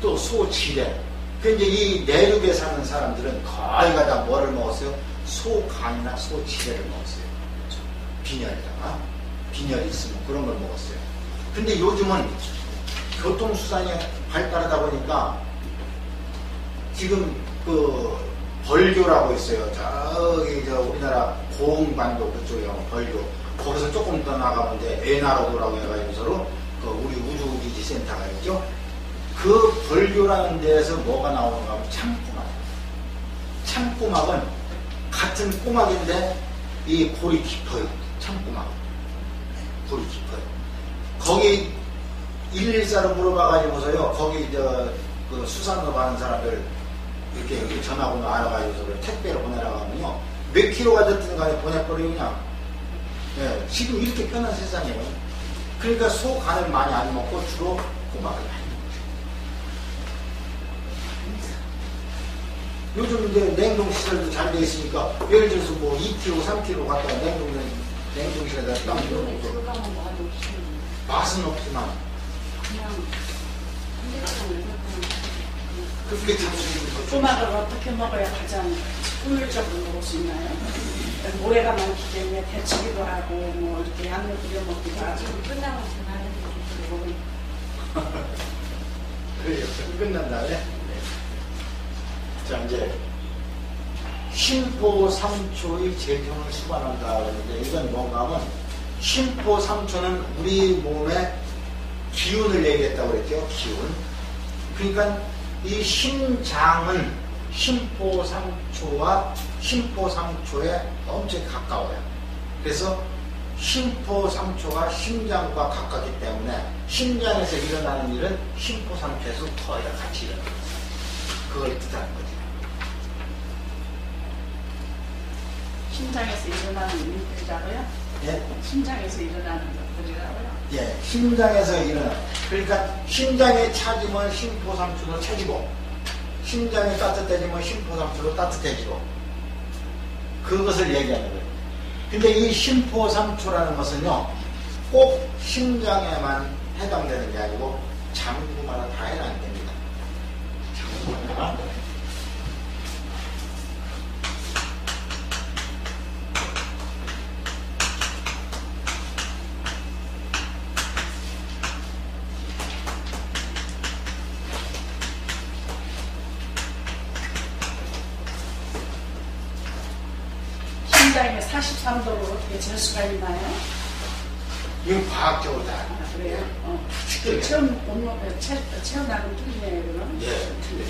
또 소지뢰. 그 이제 이 내륙에 사는 사람들은 거의 다 뭐를 먹었어요? 소간이나 소지뢰를 먹었어요. 빈혈에다가 빈혈이 있으면 그런 걸 먹었어요. 근데 요즘은 교통수단이 발달하다 보니까 지금 그 벌교라고 있어요. 저기 저 우리나라 고흥반도 그쪽에 벌교. 거기서 조금 더 나가면 이제 에나로도라고 해가지고서로 그 우리 우주기지 센터가 있죠. 그 벌교라는 데에서 뭐가 나오는가 하면 참꼬막. 참꼬막은 같은 꼬막인데 이 골이 깊어요. 참꼬막. 골이 깊어요. 거기 114로 물어봐가지고서요. 거기 그 수산업 하는 사람들 이렇게 전화번호 알아가지고서 택배로 보내라고 하면요. 몇 킬로가 됐든 간에 보내버리고 그냥. 예, 지금 이렇게 편한 세상이에요. 그러니까 소 간을 많이 안 먹고 주로 꼬막을 많이 먹죠. 요즘 이제 냉동시설도 잘 돼 있으니까 예를 들어서 뭐 2kg, 3kg 갖다가 냉동실에다 남겨놓고 맛은 없지만 그냥 한대장을 그렇게 잡수는 거죠. 꼬막을 어떻게 먹어야 가장 효율적으로 먹을 수 있나요? 모래가 많기 때문에 데치기도 하고 뭐 이렇게 양념 뿌려 먹기도 하고. 지금 끝나고 전화해드리고 먹으면 그래요. 끝난 다음에 자 이제 심포삼초의 재경을 수반한다 그러는데 이건 뭔가 하면 심포삼초는 우리 몸의 기운을 얘기했다고 그랬죠. 기운. 그러니까 이 심장은 심포삼초와 심포삼초에 엄청 가까워요. 그래서 심포삼초가 심장과 가깝기 때문에 심장에서 일어나는 일은 심포삼초에서 거의 다 같이 일어납니다. 그걸 뜻하는 거죠. 심장에서 일어나는 일들이라고요? 예? 심장에서 일어나는 것들이라고요? 예, 심장에서 일어나. 그러니까 심장이 차지면 심포삼초도 차지고, 심장이 따뜻해지면 심포삼초도 따뜻해지고, 그것을 얘기하는 거예요. 근데 이 심포삼초라는 것은요, 꼭 심장에만 해당되는 게 아니고, 장구마다 다 해당됩니다. 장구마다. 심장에 43도로 어떻게 잴 수가 있나요? 이건 과학적으로 다. 아, 그래요? 측정해요. 체온하고는 틀리네요, 그럼? 예, 틀려요.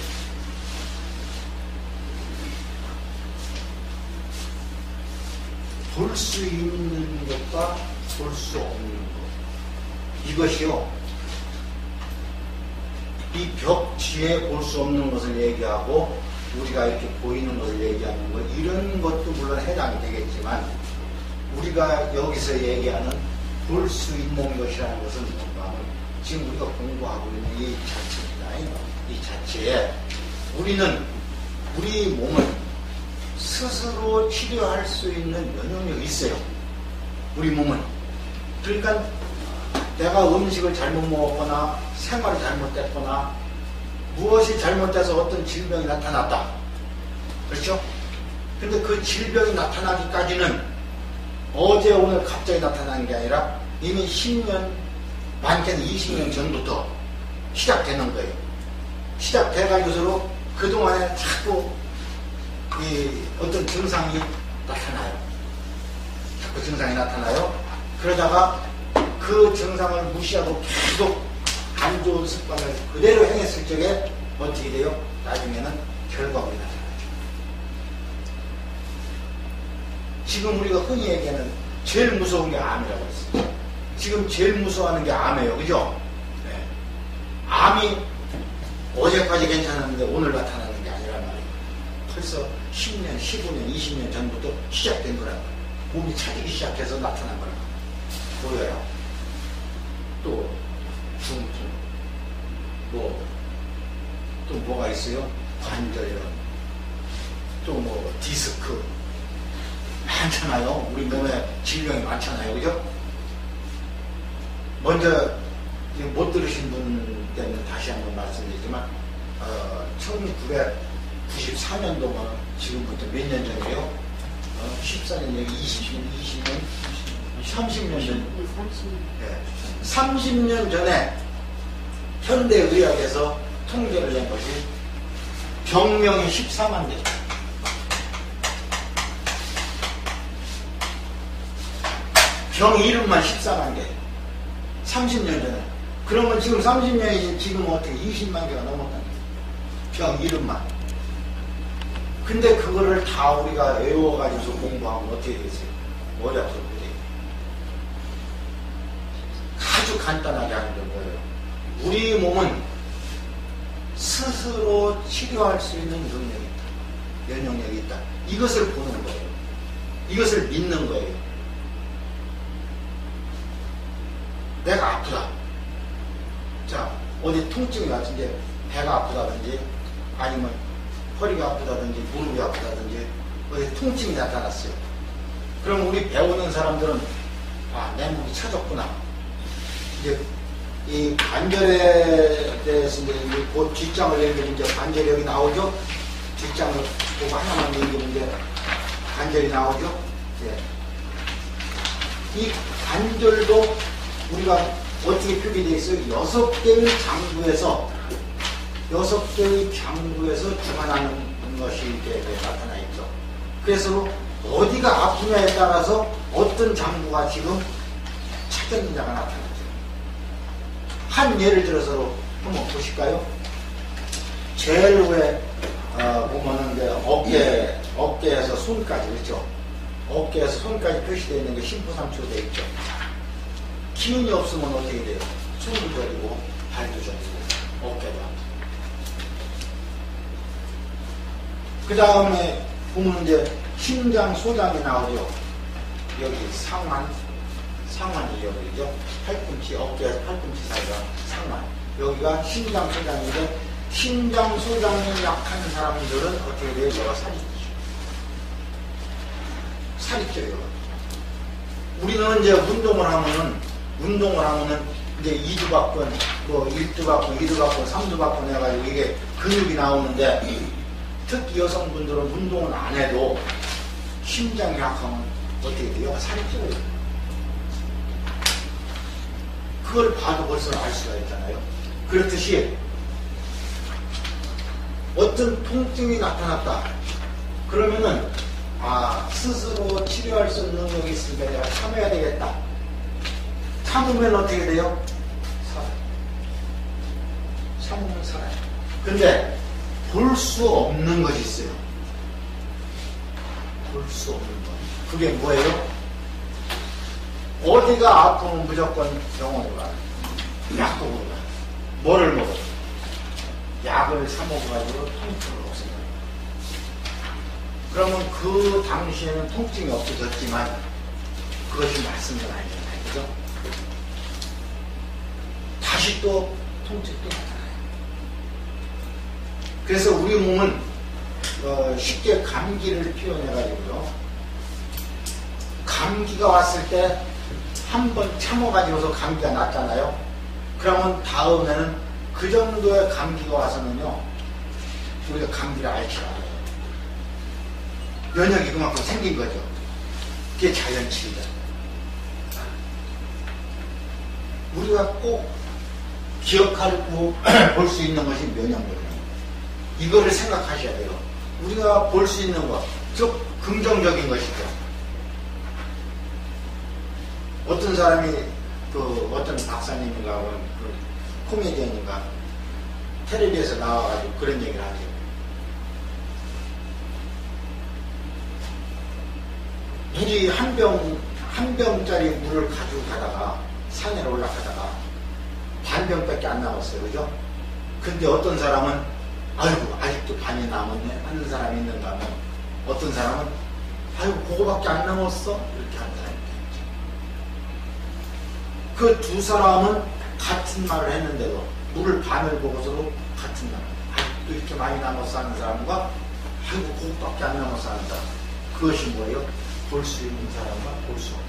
볼 수 있는 것과 볼 수 없는 것. 이것이요. 이 벽 뒤에 볼 수 없는 것을 얘기하고 우리가 이렇게 보이는 것을 얘기하는 것, 이런 것도 물론 해당이 되겠지만 우리가 여기서 얘기하는 볼 수 있는 것이라는 것은 뭔가 하면 지금 우리가 공부하고 있는 이 자체입니다. 이 자체에 우리는 우리 몸을 스스로 치료할 수 있는 면역력이 있어요. 우리 몸은. 그러니까 내가 음식을 잘못 먹었거나 생활이 잘못됐거나 무엇이 잘못돼서 어떤 질병이 나타났다. 그렇죠? 근데 그 질병이 나타나기까지는 어제 오늘 갑자기 나타난 게 아니라 이미 10년, 많게는 20년 전부터 시작되는 거예요. 시작돼가지고서로 그동안에 자꾸 이 어떤 증상이 나타나요. 자꾸 증상이 나타나요. 그러다가 그 증상을 무시하고 계속 안 좋은 습관을 그대로 행했을 적에 어떻게 돼요? 나중에는 결과물이 나타나죠. 지금 우리가 흔히 얘기하는 제일 무서운 게 암이라고 했어요. 지금 제일 무서워하는 게 암이에요. 그죠? 네. 암이 어제까지 괜찮았는데 오늘 나타나는 게 아니란 말이에요. 벌써 10년, 15년, 20년 전부터 시작된 거라고. 몸이 차지기 시작해서 나타난 거라고. 보여요. 또 중풍, 또 뭐가 있어요? 관절염, 또 뭐 디스크 많잖아요. 우리 몸에 질병이 많잖아요. 그죠? 먼저 못 들으신 분 때문에 다시 한번 말씀드리지만 1994년도면 지금부터 몇 년 전이에요? 14년, 여기 20년, 30년 전. 30년. 네. 30년 전에 현대의학에서 통계를 낸 것이 병명이 14만 개. 병 이름만 14만 개. 30년 전에. 그러면 지금 30년이 지금 어떻게 20만 개가 넘었다는 거예요. 병 이름만. 근데 그거를 다 우리가 외워가지고 공부하면 어떻게 되겠어요? 머리 아프고 그래요. 아주 간단하게 하는 거예요. 우리 몸은 스스로 치료할 수 있는 능력이 있다. 면역력이 있다. 이것을 보는 거예요. 이것을 믿는 거예요. 내가 아프다. 자, 어디 통증이 왔든지 배가 아프다든지 아니면 허리가 아프다든지 무릎이 아프다든지 어디 통증이 나타났어요. 그럼 우리 배우는 사람들은 아, 내 몸이 처졌구나. 이제 이 관절에 대해서 이제 곧 뒷장을 얘기하면 이제 관절이 여기 나오죠. 뒷장을 보고 하나만 얘기하면 이제 관절이 나오죠. 예. 이 관절도 우리가 어떻게 표기되어 있어요? 6개의 장부에서 주관하는 것이 이렇게 나타나 있죠. 그래서 어디가 아프냐에 따라서 어떤 장부가 지금 찾았느냐가 나타나죠. 한 예를 들어서 한번 보실까요? 제일 위에 보면은 이제 어깨에서 손까지 그렇죠? 어깨에서 손까지 표시되어 있는 게 심포삼초가 되어 있죠. 기운이 없으면 어떻게 돼요? 손도 저리고 발도 저리고 어깨도 아프고. 그 다음에 보면 이제 심장 소장이 나오죠. 여기 상완이 여기죠. 팔꿈치, 어깨에서 팔꿈치 사이가 상완. 여기가 심장 소장인데 심장 소장이 약한 사람들은 어떻게 돼요? 여기가 살이 쪄요. 우리는 이제 운동을 하면은 이제 2두 박근, 뭐 1두 박근, 2두 박근, 3두 박근 해가지고 이게 근육이 나오는데 특히 여성분들은 운동을 안 해도 심장이 약하면 어떻게 돼요? 살이 쪄요. 그걸 봐도 벌써 알 수가 있잖아요. 그렇듯이 어떤 통증이 나타났다. 그러면은 스스로 치료할 수 있는 능력이 있으니까 내가 참아야 되겠다. 참으면 어떻게 돼요? 참으면 살아요. 근데 볼 수 없는 것이 있어요. 볼 수 없는 것. 그게 뭐예요? 어디가 아프면 무조건 병원에 가요. 약 먹으러 가요. 뭐를 먹어요? 약을 사 먹어가지고 통증을 없애요. 그러면 그 당시에는 통증이 없어졌지만 그것이 맞는 건 아니잖아요. 그죠? 다시 또 통증이 또 나타나요. 그래서 우리 몸은 쉽게 감기를 표현해가지고요. 감기가 왔을 때 한 번 참아가지고서 감기가 났잖아요. 그러면 다음에는 그 정도의 감기가 와서는요, 우리가 감기를 앓지 않아요. 면역이 그만큼 생긴 거죠. 그게 자연치유다. 우리가 꼭 기억하고 볼 수 있는 것이 면역력이에요. 이거를 생각하셔야 돼요. 우리가 볼 수 있는 것, 즉 긍정적인 것이죠. 어떤 사람이 어떤 박사님인가 코미디언인가 텔레비에서 나와가지고 그런 얘기를 하죠. 물이 한 병짜리 물을 가지고 가다가 산에 올라가다가 반병밖에 안 남았어요. 그죠? 근데 어떤 사람은 아이고 아직도 반이 남았네 하는 사람이 있는가 하면 어떤 사람은 아이고 그거밖에 안 남았어 이렇게 하는 사람이 있죠. 그 두 사람은 같은 말을 했는데도 물을 반을 보고서도 같은 말 아직도 이렇게 많이 남았어 하는 사람과 아이고 그거밖에 안 남았어 하는 사람. 그것이 뭐예요? 볼 수 있는 사람과 볼 수 없는 사람.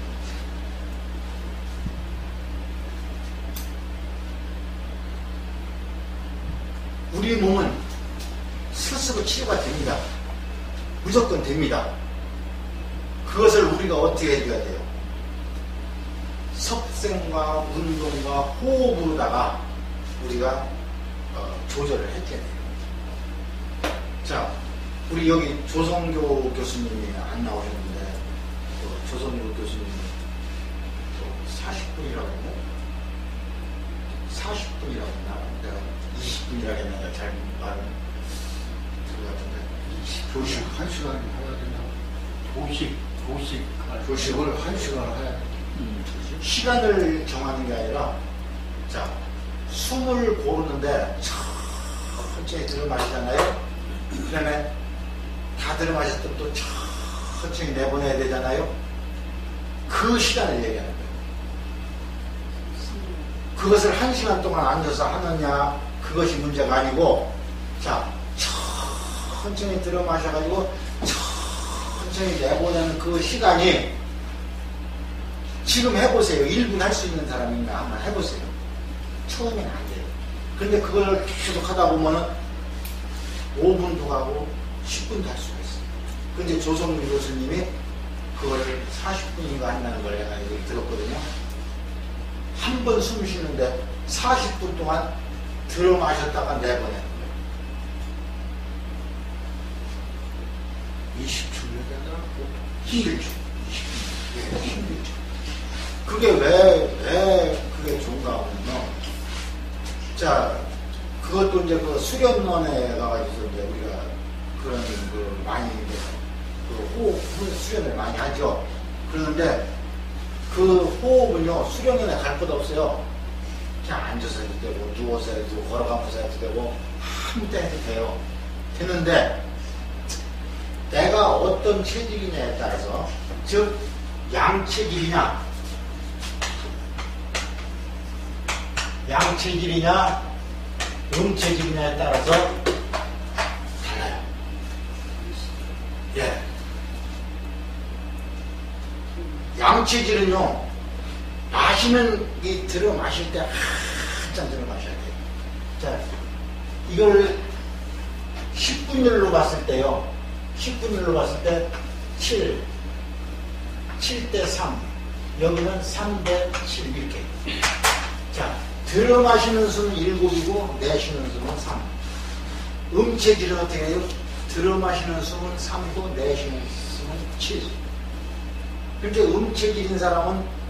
우리 몸은 스스로 치료가 됩니다. 무조건 됩니다. 그것을 우리가 어떻게 해줘야 돼요? 석생과 운동과 호흡으로다가 우리가 조절을 해줘야 돼요. 자, 우리 여기 조성교 교수님이 안 나오셨는데 조성교 교수님이 40분이라고 했나? 40분이라고 했나? 내가 20분이라고 했나? 잘 말은 들은 것 같은데 조식 1시간 해야 되나? 조식을 1시간 해야 돼. 시간을 정하는 게 아니라, 자, 숨을 고르는데 천천히 들어 마시잖아요. 그 다음에 다 들어 마셨던 또 천천히 내보내야 되잖아요. 그 시간을 얘기하는 거예요. 그것을 1시간 동안 앉아서 하느냐, 그것이 문제가 아니고, 자, 천천히 들어 마셔가지고 천천히 내보내는 그 시간이, 지금 해보세요. 1분 할 수 있는 사람인가 한번 해보세요. 처음에는 안 돼요. 근데 그걸 계속 하다 보면은 5분도 가고 10분도 할 수가 있어요. 근데 조성민 교수님이 그거를 40분인가 한다는 걸 내가 여기 들었거든요. 한 번 숨 쉬는데 40분 동안 들어 마셨다가 내보내는 거예요. 20초면 되더라. 힘들죠. 예, 힘들죠. 그게 왜 그게 좋은가 하면요. 자, 그것도 이제 그 수련원에 가가지고 이제 우리가 그런 그 많이 이제 그 호흡 수련을 많이 하죠. 그러는데 그 호흡은요, 수련원에 갈 것 없어요. 그냥 앉아서 해도 되고, 누워서 해도 되고, 걸어가면서 해도 되고, 아무 때 해도 돼요. 되는데, 내가 어떤 체질이냐에 따라서, 즉, 양체질이냐, 음체질이냐에 따라서 달라요. 예. 양체질은요, 들어 마실 때 한참 들어 마셔야 돼요. 자, 이걸 10분율로 봤을 때요, 10분율로 봤을 때 7대 3, 여기는 3대 7 이렇게. 자, 들어 마시는 수는 7이고 내쉬는 수는 3. 음체질은 어떻게 해요? 들어 마시는 수는 3이고 내쉬는 수는 7. 그런데 음체질인 사람은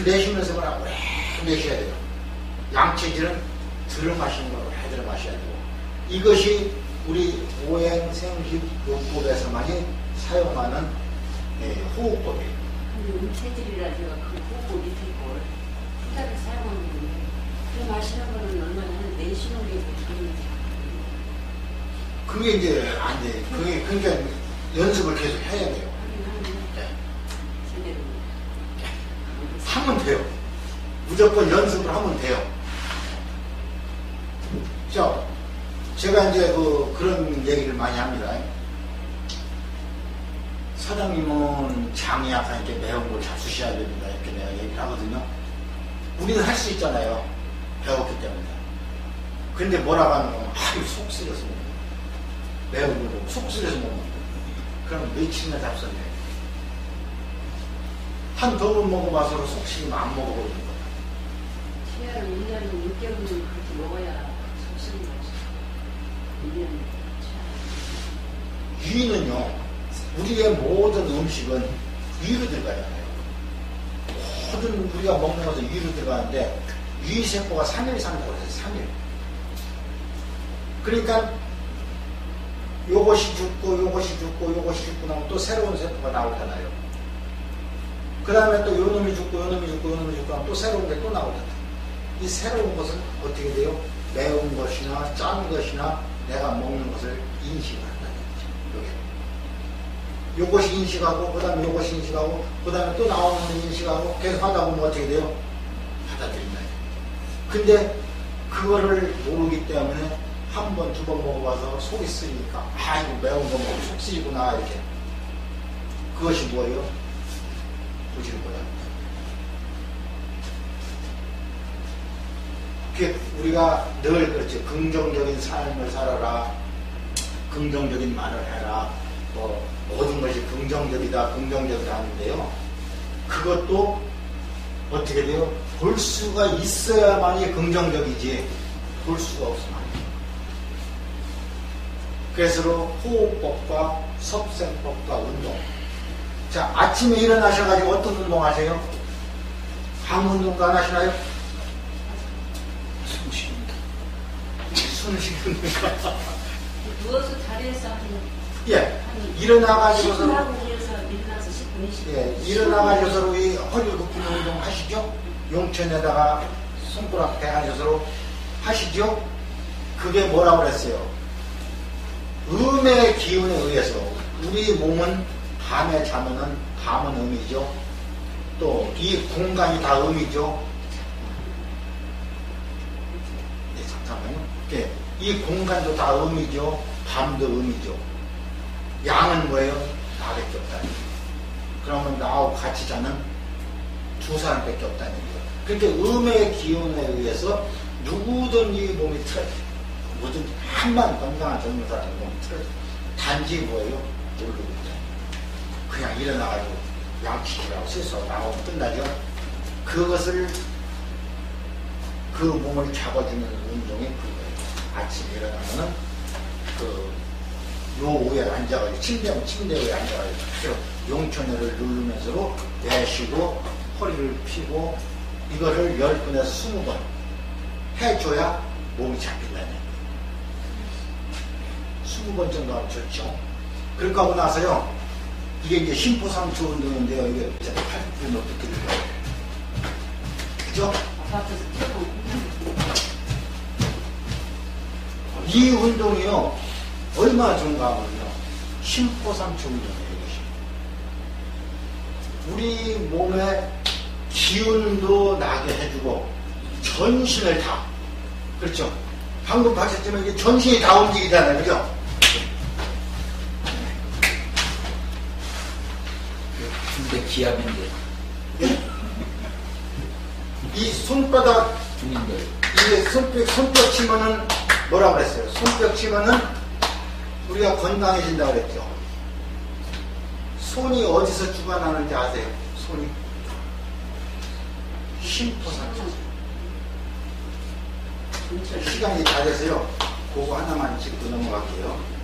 내쉬면서 그냥 오래 내쉬어야 돼요. 양체질은 들어 마시는 걸 오래 들어 마셔야 되고, 이것이 우리 오행생식요법에서만이 사용하는 호흡법이에요. 근데 음체질이라 제가 그 호흡 밑에 걸 후다를 사용하는 건데, 그 마시는 거는 얼마나 내쉬는 게 좋은지. 그게 이제 안 돼. 그게 그러니까 연습을 계속 해야 돼요. 제대로 하면 돼요. 무조건 연습을 하면 돼요. 자, 제가 이제 그런 얘기를 많이 합니다. 사장님은 장이 약하니까 매운 걸 잡수셔야 됩니다. 이렇게 내가 얘기를 하거든요. 우리는 할 수 있잖아요. 배웠기 때문에. 근데 뭐라고 하는 건, 속 쓰려서 먹는 거예요. 매운 걸 보고 속 쓰려서 먹는 거예요. 그럼 며칠이나 잡숴내요. 한 두 번 먹어봐서 속 쓰리면 안 먹어보는 거예요. 치아를 1년에 6개월은 그렇게 먹어야 속쓰는 거지. 1년 치아. 위는요, 우리의 모든 음식은 위로 들어가잖아요. 모든 우리가 먹는 것은 위로 들어가는데, 위세포가 3일 산다고 해서 3일. 그러니까 요것이 죽고 요것이 죽고 요것이 죽고 나면 또 새로운 세포가 나오잖아요. 그 다음에 또 요놈이 죽고 요놈이 죽고 요놈이 죽고 나면 또 새로운 게 또 나오잖아요. 이 새로운 것은 어떻게 돼요? 매운 것이나 짠 것이나 내가 먹는 것을 인식한다는 거죠. 요것이 인식하고, 그 다음에 요것이 인식하고, 그 다음에 또 나오는 인식하고, 계속 하다 보면 어떻게 돼요? 받아들인다. 근데 그거를 모르기 때문에 한 번, 두 번 먹어봐서 속이 쓰리니까, 이거 매운 거 먹으면 속 쓰리구나, 이렇게. 그것이 뭐예요? 부질거야. 우리가 늘 그렇죠. 긍정적인 삶을 살아라. 긍정적인 말을 해라. 모든 것이 긍정적이다 하는데요. 그것도 어떻게 돼요? 볼 수가 있어야만이 긍정적이지 볼 수가 없으면 안 돼요. 그래서 호흡법과 섭생법과 운동. 자, 아침에 일어나셔가지고 어떤 운동 하세요? 아무 운동도 안 하시나요? 숨 쉽니다. 숨 쉬는 거. 누워서 자리에서 한 예, 일어나가지고서 10분하고 위에서 일어나서 10분, 20분. 예, 일어나가지고서 이 허리를 굽히는 운동 하시죠? 용천에다가 손가락 대가지고서 하시죠? 그게 뭐라고 그랬어요? 음의 기운에 의해서 우리 몸은 밤에 자면은 밤은 음이죠. 또 이 공간이 다 음이죠. 네, 잠깐만요. 예, 이 공간도 다 음이죠. 밤도 음이죠. 양은 뭐예요? 나밖에 없다는 얘기예요. 그러면 나하고 같이 자는 두 사람밖에 없다는 얘기예요. 그렇게 음의 기운에 의해서 누구든지 몸이 틀어져. 뭐든 한만 건강한 젊은 사람이 몸이 틀어져. 단지 뭐예요? 모르고 있다. 그냥 일어나가지고 양치기라고 세수하고 나오면 끝나죠. 그것을 그 몸을 잡아주는 운동이 그거예요. 아침에 일어나면은 요 위에 앉아가지고 침대 위에 앉아가지고 용천혈을 누르면서 내쉬고 허리를 펴고 이거를 10분에서 20번 해줘야 몸이 잡힌다는 얘기예요. 20번 정도 하면 좋죠. 그렇게 하고 나서요, 이게 이제 심포상초 운동인데요. 이게 80분 어떻게 될까요? 그죠? 아파트에서 태우고. 이 운동이요, 얼마나 좋은가 하면요, 심포상초 운동이에요, 이것이. 우리 몸에 기운도 나게 해주고, 전신을 다, 그렇죠? 방금 봤었지만 이게 전신이 다 움직이잖아요, 그죠? 근데 기압인데 이 손바닥, 중인데 이게 손뼉 치면은 뭐라고 그랬어요? 손뼉 치면은 우리가 건강해진다고 그랬죠. 손이 어디서 주관하는지 아세요? 손이 심포상초. 시간이 다 돼서요. 그거 하나만 짚고 넘어갈게요.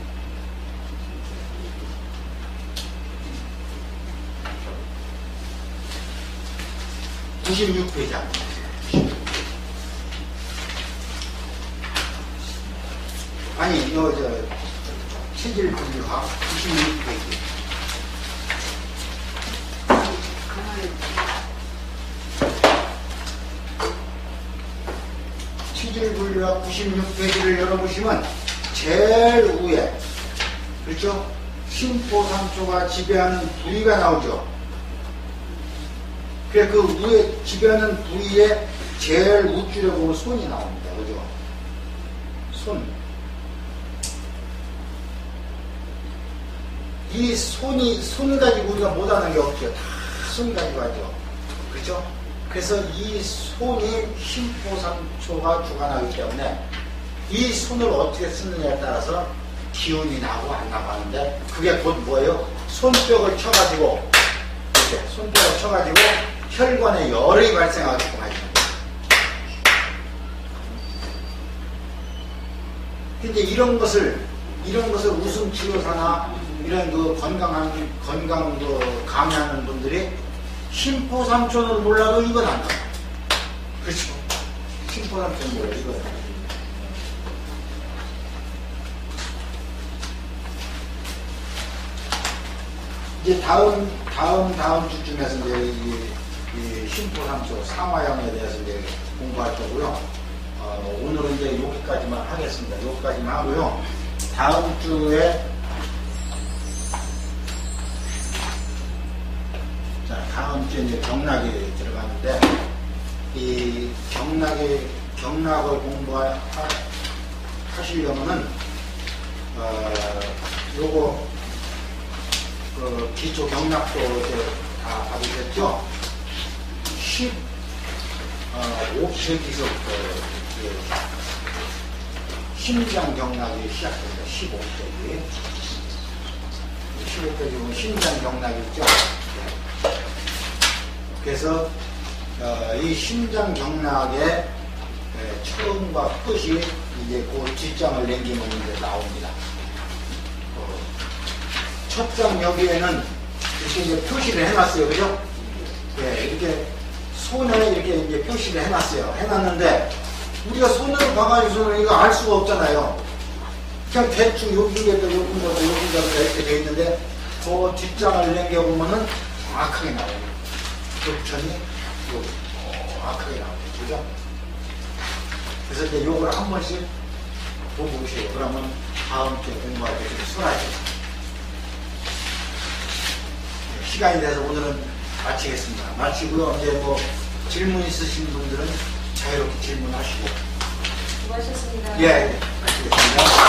(96페이지) 아니, 이거 체질 분류학 96페이지. 체질 분류학 96페이지를 열어보시면 제일 위에, 그렇죠? 심포상초가 지배하는 부위가 나오죠. 그래, 그 위에 지배하는 부위에 제일 우쭐에 보면 손이 나옵니다. 그죠? 손. 이 손 가지고 우리가 못하는 게 없죠. 다 손 가지고 하죠. 그죠? 그래서 이 손이 심포상초가 주관하기 때문에 이 손을 어떻게 쓰느냐에 따라서 기운이 나고 안 나고 하는데, 그게 곧 뭐예요? 손뼉을 쳐가지고, 이렇게 손뼉을 쳐가지고 혈관에 열이 발생하게끔 하죠. 근데 이런 것을 웃음 치료사나 이런 건강 강의하는 분들이 심포상초는 몰라도 이건 안 나와요. 그렇죠? 심포상초는 몰라도 이건 안 나와요. 이제 다음 주쯤에서 이제 이 심포상초 상화형에 대해서 이제 공부할 거고요. 오늘은 이제 여기까지만 하겠습니다. 여기까지만 하고요. 다음 주에 이제 경락이 들어가는데, 이 경락을 공부하시려면은 요거 기초 경락도 이제 다 받으셨죠? 15세기서부터 심장 경락이 시작됩니다. 15세기 보면 심장 경락이 있죠. 그래서 이 심장경락의 처음과 끝이 이제 그 뒷장을 남기면 이제 나옵니다. 첫 장 여기에는 이렇게 이제 표시를 해놨어요. 그죠? 예, 이렇게 손에 이렇게 이제 표시를 해놨어요. 해놨는데, 우리가 손으로 봐가지고는 이거 알 수가 없잖아요. 그냥 대충 여기에도 여기도 이렇게 되어 있는데, 그 뒷장을 남겨보면은 정확하게 나와요. 격천이 정확하게 나와요. 그죠? 그래서 이제 요걸 한 번씩 보고 오세요. 그러면 다음 주에 공부할 때 좀 수월하죠. 시간이 돼서 오늘은 마치겠습니다. 마치고요. 이제 뭐 질문 있으신 분들은 자유롭게 질문하시고. 수고하셨습니다. 예, 마치겠습니다.